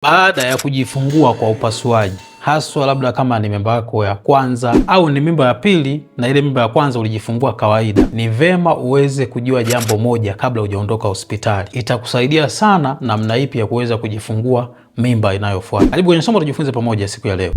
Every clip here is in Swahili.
Baada ya kujifungua kwa upasuaji, haswa labda kama ni mimba yako ya kwanza au ni mimba ya pili na ile mimba ya kwanza ulijifungua kawaida, ni vema uweze kujua jambo moja kabla hujaondoka hospitali. Itakusaidia sana namna ipi ya kuweza kujifungua mimba inayofuata. Karibu kwenye somo tujifunze pamoja siku ya leo.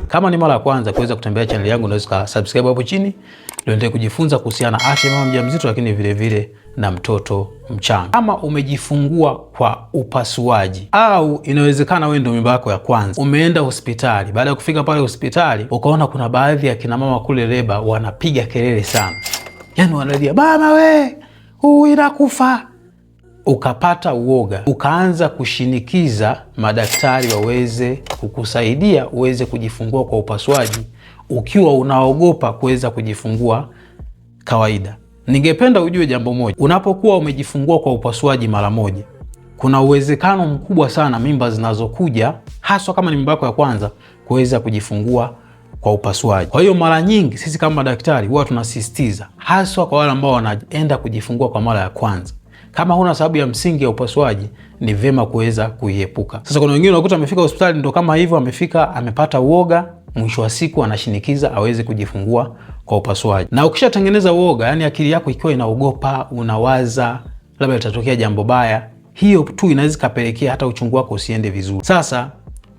Kama ni mara ya kwanza kuweza kutembea channel yangu, unaweza subscribe hapo chini ndio endelee kujifunza kuhusiana na afya mama mjamzito, lakini vile vile na mtoto mchanga. Kama umejifungua kwa upasuaji au inawezekana wewe ndio mimba yako ya kwanza, umeenda hospitali, baada ya kufika pale hospitali ukaona kuna baadhi ya kina mama kule leba wanapiga kelele sana, yani wanalia mama we huyu inakufa, ukapata uoga, ukaanza kushinikiza madaktari waweze kukusaidia uweze kujifungua kwa upasuaji ukiwa unaogopa kuweza kujifungua kawaida. Ningependa ujue jambo moja, unapokuwa umejifungua kwa upasuaji mara moja, kuna uwezekano mkubwa sana mimba zinazokuja, haswa kama ni mimba yako ya kwanza, kuweza kujifungua kwa upasuaji. Kwa hiyo mara nyingi sisi kama madaktari huwa tunasisitiza, haswa kwa wale ambao wanaenda kujifungua kwa mara ya kwanza, kama huna sababu ya msingi ya upasuaji, ni vema kuweza kuiepuka. Sasa kuna wengine unakuta amefika hospitali ndo kama hivyo, amefika amepata uoga, mwisho wa siku anashinikiza aweze kujifungua kwa upasuaji. Na ukishatengeneza uoga, yani akili yako ikiwa inaogopa, unawaza labda litatokea jambo baya, hiyo tu inaweza kapelekea hata uchungu wako usiende vizuri. Sasa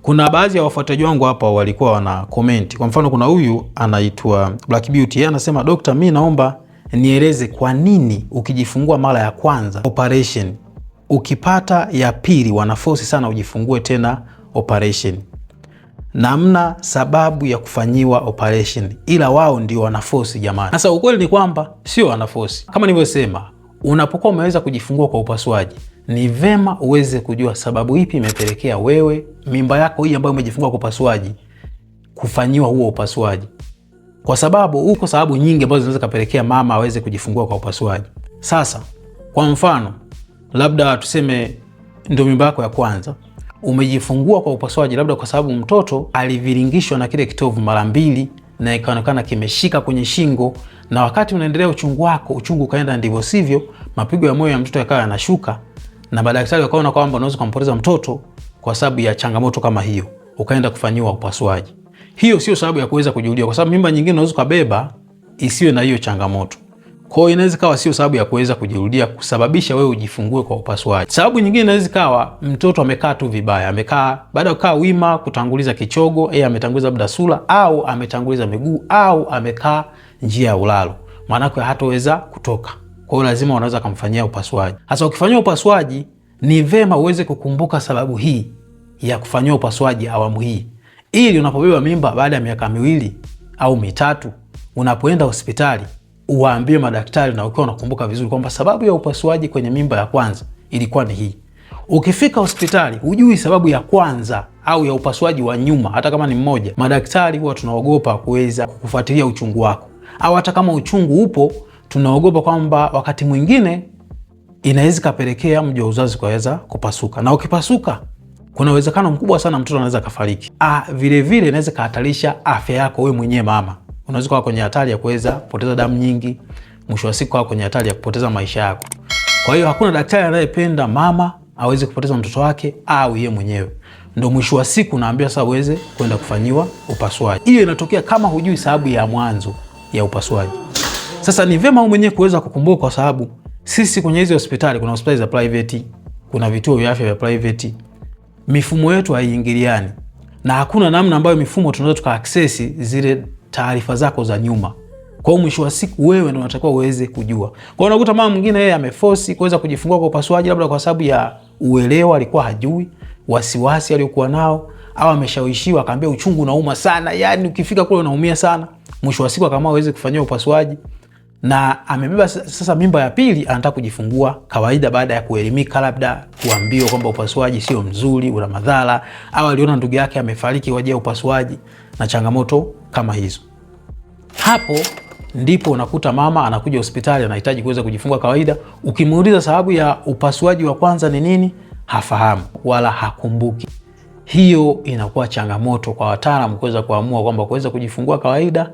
kuna baadhi ya wafuataji wangu hapa walikuwa wana comment. Kwa mfano kuna huyu anaitwa Black Beauty, yeye anasema Dokta, mimi naomba nieleze kwa nini ukijifungua mara ya kwanza operation, ukipata ya pili wanaforce sana ujifungue tena operation. Namna sababu ya kufanyiwa operation, ila wao ndio wanaforce jamani. Sasa ukweli ni kwamba sio wanaforce. Kama nilivyosema, unapokuwa umeweza kujifungua kwa upasuaji, ni vema uweze kujua sababu ipi imepelekea wewe mimba yako hii ambayo umejifungua kwa upasuaji kufanyiwa huo upasuaji. Kwa sababu uko sababu nyingi ambazo zinaweza kupelekea mama aweze kujifungua kwa upasuaji. Sasa kwa mfano, labda tuseme ndio mimba yako ya kwanza, umejifungua kwa upasuaji labda kwa sababu mtoto aliviringishwa na kile kitovu mara mbili na ikaonekana kimeshika kwenye shingo, na wakati unaendelea uchungu wako, uchungu kaenda ndivyo sivyo, mapigo ya moyo ya mtoto yakawa yanashuka, na madaktari wakaona kwamba unaweza kumpoteza mtoto kwa sababu ya changamoto kama hiyo, ukaenda kufanyiwa upasuaji. Hiyo sio sababu ya kuweza kujirudia, kwa sababu mimba nyingine unaweza kubeba isiwe na hiyo changamoto. Kwa hiyo inaweza kawa sio sababu ya kuweza kujirudia kusababisha wewe ujifungue kwa upasuaji. Sababu nyingine inaweza kawa mtoto amekaa tu vibaya, amekaa baada ya kukaa wima kutanguliza kichogo, ametanguliza labda sura au ametanguliza miguu au amekaa njia ya ulalo, maana yake hataweza kutoka. Kwa hiyo lazima wanaweza kumfanyia upasuaji. Sasa ukifanyia upasuaji, ni vema uweze kukumbuka sababu hii ya kufanyia upasuaji awamu hii, ili unapobeba mimba baada ya miaka 2 au 3, unapoenda hospitali uwaambie madaktari na ukiwa unakumbuka vizuri kwamba sababu ya upasuaji kwenye mimba ya kwanza ilikuwa ni hii. Ukifika hospitali hujui sababu ya kwanza au ya upasuaji wa nyuma, hata kama ni mmoja, madaktari huwa tunaogopa kuweza kukufuatilia uchungu wako, au hata kama uchungu upo tunaogopa kwamba wakati mwingine inaweza kapelekea mji wa uzazi kuweza kupasuka, na ukipasuka kuna uwezekano mkubwa sana mtoto anaweza kufariki. Vile vile inaweza kuhatarisha afya yako wewe mwenyewe mama. Unaweza kuwa kwenye hatari ya kuweza kupoteza damu nyingi, mwisho wa siku kuwa kwenye hatari ya kupoteza maisha yako. Kwa hiyo hakuna daktari anayependa mama aweze kupoteza mtoto wake au yeye mwenyewe. Ndio mwisho wa siku naambia sasa uweze kwenda kufanyiwa upasuaji. Hiyo inatokea kama hujui sababu ya mwanzo ya upasuaji. Sasa ni vyema wewe mwenyewe kuweza kukumbuka, kwa sababu sisi kwenye hizo hospitali, kuna hospitali za private, kuna vituo vya afya vya private, mifumo yetu haiingiliani na hakuna namna ambayo mifumo tunaweza tuka-access zile taarifa zako za nyuma. Kwa hiyo mwisho wa siku wewe ndio unatakiwa uweze kujua. Kwa hiyo unakuta mama mwingine yeye ameforce kuweza kujifungua kwa upasuaji labda kwa sababu ya uelewa, alikuwa hajui, wasiwasi aliokuwa nao, au ameshawishiwa akaambia uchungu unauma sana, yani ukifika kule unaumia sana, mwisho wa siku akaamua aweze kufanyia upasuaji, na amebeba sasa mimba ya pili, anataka kujifungua kawaida baada ya kuelimika, labda kuambiwa kwamba upasuaji sio mzuri, una madhara, au aliona ndugu yake amefariki waje upasuaji na changamoto kama hizo. Hapo ndipo unakuta mama anakuja hospitali anahitaji kuweza kujifungua kawaida. Ukimuuliza sababu ya upasuaji wa kwanza ni nini, hafahamu wala hakumbuki. Hiyo inakuwa changamoto kwa wataalamu kuweza kuamua kwamba kuweza kujifungua kawaida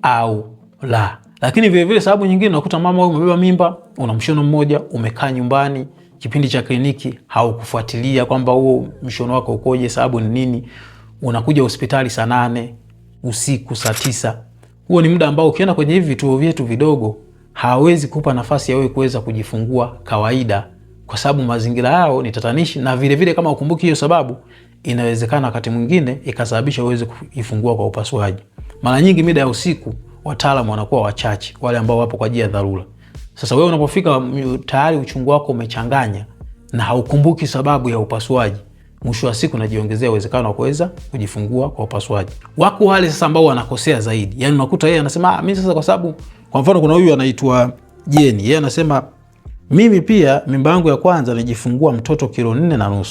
au la. Lakini vile vile sababu nyingine unakuta mama wewe umebeba mimba, una mshono mmoja, umekaa nyumbani, kipindi cha kliniki haukufuatilia kwamba huo mshono wako ukoje, sababu ni nini, unakuja hospitali saa 8 usiku, saa 9, huo ni muda ambao ukienda kwenye hivi vituo vyetu vidogo hawezi kupa nafasi ya wewe kuweza kujifungua kawaida, kwa sababu mazingira yao ni tatanishi, na vile vile kama ukumbuki hiyo sababu, inawezekana wakati mwingine ikasababisha uweze kujifungua kwa upasuaji. Mara nyingi mida ya usiku wataalamu wanakuwa wachache, wale ambao wapo kwa ajili ya dharura. Sasa wewe unapofika tayari uchungu wako umechanganya na haukumbuki sababu ya upasuaji, mwisho wa siku unajiongezea uwezekano wa kuweza kujifungua kwa upasuaji. Wako wale sasa ambao wanakosea zaidi. Yaani unakuta yeye anasema mimi sasa, kwa sababu kwa mfano kuna huyu anaitwa Jeni, yeye anasema mimi pia mimba yangu ya kwanza nilijifungua mtoto kilo 4.5.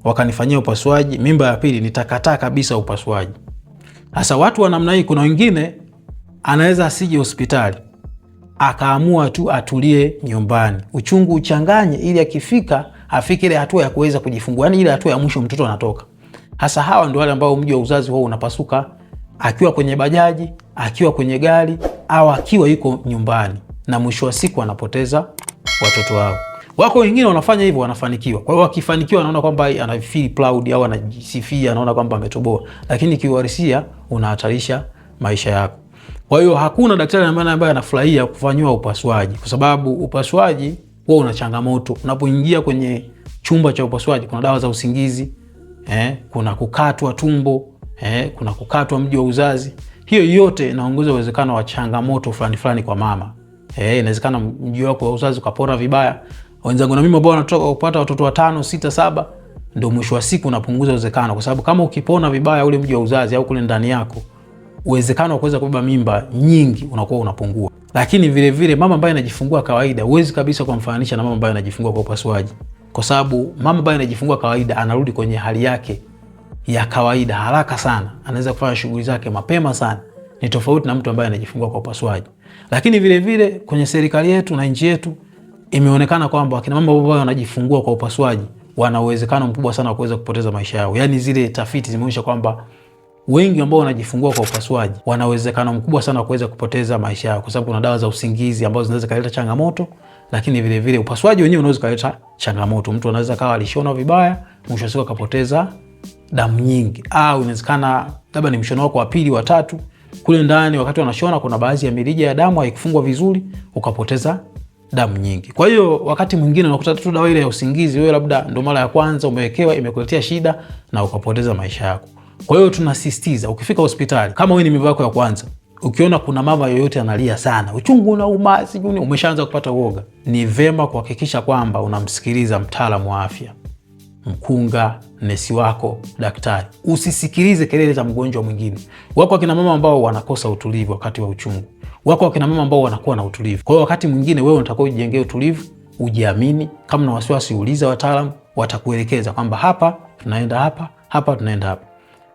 Wakanifanyia upasuaji, mimba ya pili nitakataa kabisa upasuaji. Sasa watu wa namna hii, kuna wengine anaweza asije hospitali, akaamua tu atulie nyumbani, uchungu uchanganye, ili akifika afike ile hatua ya kuweza kujifungua, yani ile hatua ya mwisho mtoto anatoka. Hasa hawa ndio wale ambao mji wa uzazi wao unapasuka akiwa kwenye bajaji, akiwa kwenye gari, au akiwa yuko nyumbani, na mwisho wa siku anapoteza watoto wao. Wako wengine wanafanya hivyo, wanafanikiwa. Kwa hiyo wakifanikiwa anaona kwamba ana feel proud au anajisifia, anaona kwamba ametoboa, lakini kiuhalisia unahatarisha maisha yako. Kwa hiyo hakuna daktari ambaye anafurahia kufanywa upasuaji, kwa sababu upasuaji wao una changamoto. Unapoingia kwenye chumba cha upasuaji kuna dawa za usingizi, kuna kukatwa tumbo, kuna kukatwa mji wa uzazi. Hiyo yote inaongeza uwezekano wa changamoto fulani kwa mama. Inawezekana mji wako wa uzazi ukapona vibaya. Wenzangu na mimi ambao wanatoka kupata watoto 5, 6, 7, ndio mwisho wa siku unapunguza uwezekano, kwa sababu kama ukipona vibaya ule mji wa uzazi au kule ndani yako, uwezekano wa kuweza kubeba mimba nyingi unakuwa unapungua. Lakini vile vile mama ambaye anajifungua kawaida huwezi kabisa kumfananisha na mama ambaye anajifungua kwa upasuaji, kwa sababu mama ambaye anajifungua kawaida anarudi kwenye hali yake ya kawaida haraka sana, anaweza kufanya shughuli zake mapema sana, ni tofauti na mtu ambaye anajifungua kwa upasuaji. Lakini vile vile kwenye serikali yetu na nchi yetu imeonekana kwamba akina mama ambao wanajifungua kwa upasuaji wana uwezekano mkubwa sana wa kuweza kupoteza maisha yao. Yaani zile tafiti zimeonyesha kwamba wengi ambao wanajifungua kwa upasuaji wana uwezekano mkubwa sana wa kuweza kupoteza maisha yao, kwa sababu kuna dawa za usingizi ambazo zinaweza kuleta changamoto, lakini vile vile upasuaji wenyewe unaweza kuleta changamoto. Mtu anaweza kawa alishona vibaya, mwisho wa siku akapoteza damu nyingi, au inawezekana labda ni mshono wako wa pili, wa tatu, kule ndani wakati wanashona kuna baadhi ya mirija ya damu haikufungwa vizuri, ukapoteza damu nyingi. Kwa hiyo wakati mwingine unakuta tu dawa ile ya usingizi wewe labda ndo mara ya kwanza umewekewa, imekuletea shida na ukapoteza maisha yako. Kwa hiyo tunasisitiza ukifika hospitali, kama wewe ni mimba yako ya kwanza, ukiona kuna mama yoyote analia sana, uchungu unauma, sijui umeshaanza kupata uoga, ni vema kuhakikisha kwamba unamsikiliza mtaalamu wa afya, mkunga, nesi wako, daktari. Usisikilize kelele za mgonjwa mwingine. Wako akina mama ambao wanakosa utulivu wakati wa uchungu. Wako akina mama ambao wanakuwa na utulivu. Kwa hiyo wakati mwingine wewe unatakiwa ujijengee utulivu, ujiamini. Kama na wasiwasi, uliza wataalamu, watakuelekeza kwamba hapa tunaenda hapa, hapa tunaenda hapa.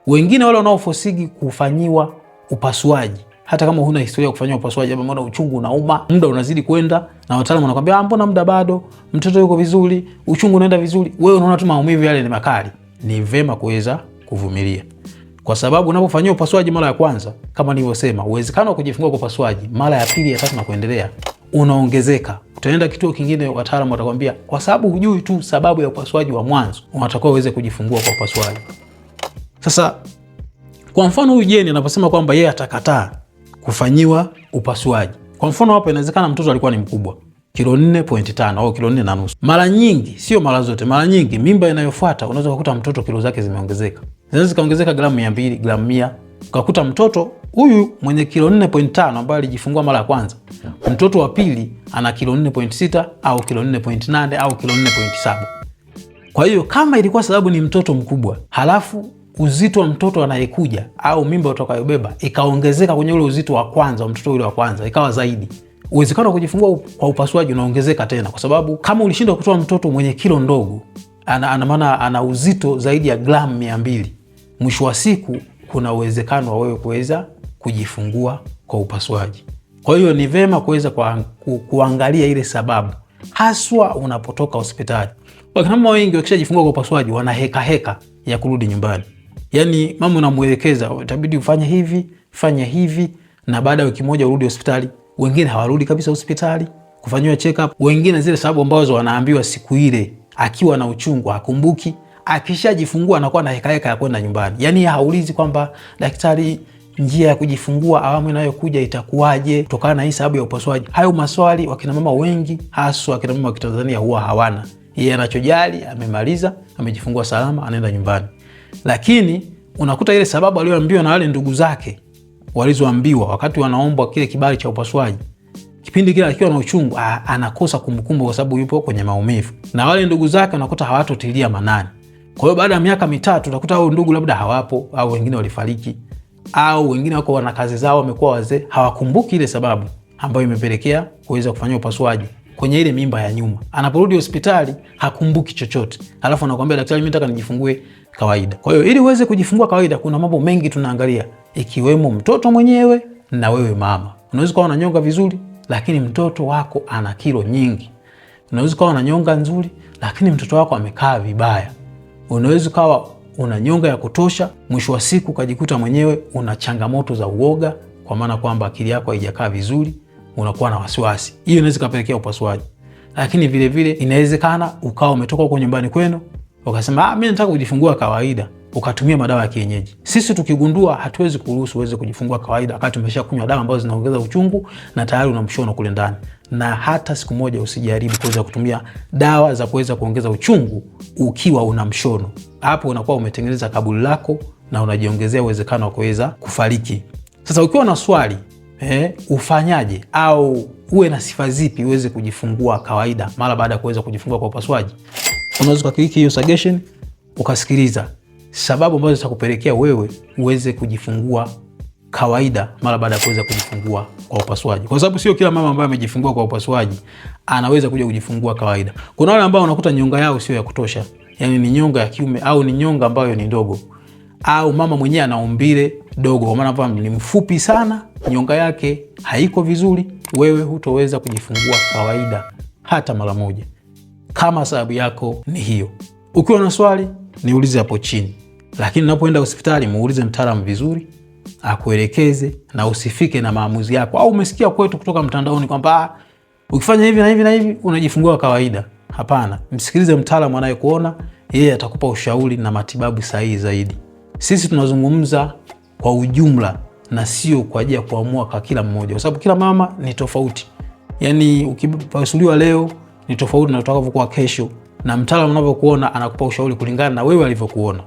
Wengine wale wanaofosigi kufanyiwa upasuaji, hata kama huna historia ya kufanyiwa upasuaji, ama mbona uchungu unauma, muda unazidi kwenda, na wataalamu wanakuambia mbona muda bado, mtoto yuko vizuri, uchungu unaenda vizuri, wewe unaona tu maumivu yale ni makali. Ni vema kuweza kuvumilia, kwa sababu unapofanyiwa upasuaji mara ya kwanza, kama nilivyosema, uwezekano wa kujifungua kwa upasuaji mara ya pili, ya tatu na kuendelea unaongezeka. Utaenda kituo kingine, wataalamu watakwambia kwa sababu hujui tu sababu ya upasuaji wa mwanzo, unatakiwa uweze kujifungua kwa upasuaji. Sasa kwa mfano huyu Jeni anaposema kwamba yeye atakataa kufanyiwa upasuaji, kwa mfano hapa inawezekana mtoto alikuwa ni mkubwa, kilo 4.5 au kilo 4.5. Mara nyingi, sio mara zote, mara nyingi mimba inayofuata unaweza kukuta mtoto kilo zake zimeongezeka. Zinaweza kaongezeka gramu 200, gramu 100. Ukakuta mtoto huyu mwenye kilo 4.5 ambaye alijifungua mara ya kwanza, mtoto wa pili ana kilo 4.6 au kilo 4.8 au kilo 4.7. Kwa hiyo kama ilikuwa sababu ni mtoto mkubwa, halafu uzito wa mtoto anayekuja au mimba utakayobeba ikaongezeka kwenye ule uzito wa kwanza wa mtoto ule wa kwanza, ikawa zaidi, uwezekano wa kujifungua kwa upasuaji unaongezeka tena, kwa sababu kama ulishindwa kutoa mtoto mwenye kilo ndogo, ana uzito zaidi ya gramu 200, mwisho wa siku kuna uwezekano wa wewe kuweza kujifungua kwa upasuaji. Kwa hiyo ni vema kuweza kuangalia ile sababu, haswa unapotoka hospitali. Wakina mama wengi wakishajifungua kwa upasuaji wana heka ya kurudi nyumbani. Yaani mama unamuelekeza itabidi ufanye hivi, fanya hivi, na baada ya wiki moja urudi hospitali. Wengine hawarudi kabisa hospitali, kufanyiwa check up. Wengine zile sababu ambazo wanaambiwa siku ile akiwa na uchungu hakumbuki, akishajifungua anakuwa na hekaheka ya kwenda nyumbani. Yani haulizi kwamba daktari, njia ya kujifungua awamu inayokuja itakuwaje kutokana na hii sababu ya upasuaji. Hayo maswali wakina mama wengi, hasa wakina mama wa Kitanzania, huwa hawana. Yeye anachojali amemaliza, amejifungua salama, anaenda nyumbani. Lakini unakuta ile sababu aliyoambiwa na wale ndugu zake walizoambiwa wakati wanaomba kile kibali cha upasuaji, kipindi kile akiwa na uchungu, anakosa kumbukumbu kwa sababu yupo kwenye maumivu, na wale ndugu zake unakuta hawatotilia manani. Kwa hiyo baada ya miaka mitatu utakuta hao ndugu labda hawapo, au wengine walifariki, au wengine wako wana kazi zao, wamekuwa wazee, hawakumbuki ile sababu ambayo imepelekea kuweza kufanya upasuaji kwenye ile mimba ya nyuma. Anaporudi hospitali hakumbuki chochote, alafu anakuambia daktari, mimi nataka nijifungue kawaida. Kwa hiyo ili uweze kujifungua kawaida, kuna mambo mengi tunaangalia, ikiwemo mtoto mwenyewe na wewe mama. Unaweza kuwa unanyonga vizuri, lakini mtoto wako ana kilo nyingi. Unaweza kuwa unanyonga nzuri, lakini mtoto wako amekaa vibaya. Unaweza kuwa una nyonga ya kutosha, mwisho wa siku ukajikuta mwenyewe una changamoto za uoga, kwa maana kwamba akili yako haijakaa vizuri, unakuwa na wasiwasi. Hiyo inaweza kupelekea upasuaji. Lakini vile vile inawezekana ukawa umetoka huko nyumbani kwenu ukasema mimi nataka kujifungua kawaida, ukatumia madawa ya kienyeji. Sisi tukigundua hatuwezi kuruhusu uweze kujifungua kawaida wakati umeshakunywa dawa ambazo zinaongeza uchungu na tayari una mshono kule ndani. Na hata siku moja usijaribu kuweza kutumia dawa za kuweza kuongeza uchungu ukiwa una mshono. Hapo unakuwa umetengeneza kaburi lako na unajiongezea uwezekano wa kuweza kufariki. Sasa ukiwa na swali, ufanyaje au uwe na sifa zipi uweze kujifungua kawaida mara baada ya kuweza kujifungua kwa upasuaji, unaweza kukliki hiyo suggestion ukasikiliza sababu ambazo zitakupelekea wewe uweze kujifungua kawaida mara baada ya kuweza kujifungua kwa upasuaji. Kwa sababu sio kila mama ambaye amejifungua kwa upasuaji anaweza kuja kujifungua kawaida. Kuna wale ambao unakuta nyonga yao sio ya kutosha, yani ni nyonga ya kiume au ni nyonga ambayo ni ndogo, au mama mwenyewe ana umbile dogo, kwa maana kwamba ni mfupi sana, nyonga yake haiko vizuri. Wewe hutoweza kujifungua kawaida hata mara moja, kama sababu yako ni hiyo. Ukiwa na swali niulize hapo chini, lakini unapoenda hospitali muulize mtaalamu vizuri akuelekeze, na usifike na maamuzi yako au umesikia kwetu kutoka mtandaoni kwamba ukifanya hivi na hivi na hivi unajifungua kawaida. Hapana, msikilize mtaalamu anayekuona, yeye atakupa ushauri na matibabu sahihi zaidi. Sisi tunazungumza kwa ujumla na sio kwa ajili ya kuamua kwa kila mmoja, kwa sababu kila mama ni tofauti. Yani ukipasuliwa leo ni tofauti na utakavyokuwa kesho, na mtaalamu anavyokuona anakupa ushauri kulingana na wewe alivyokuona.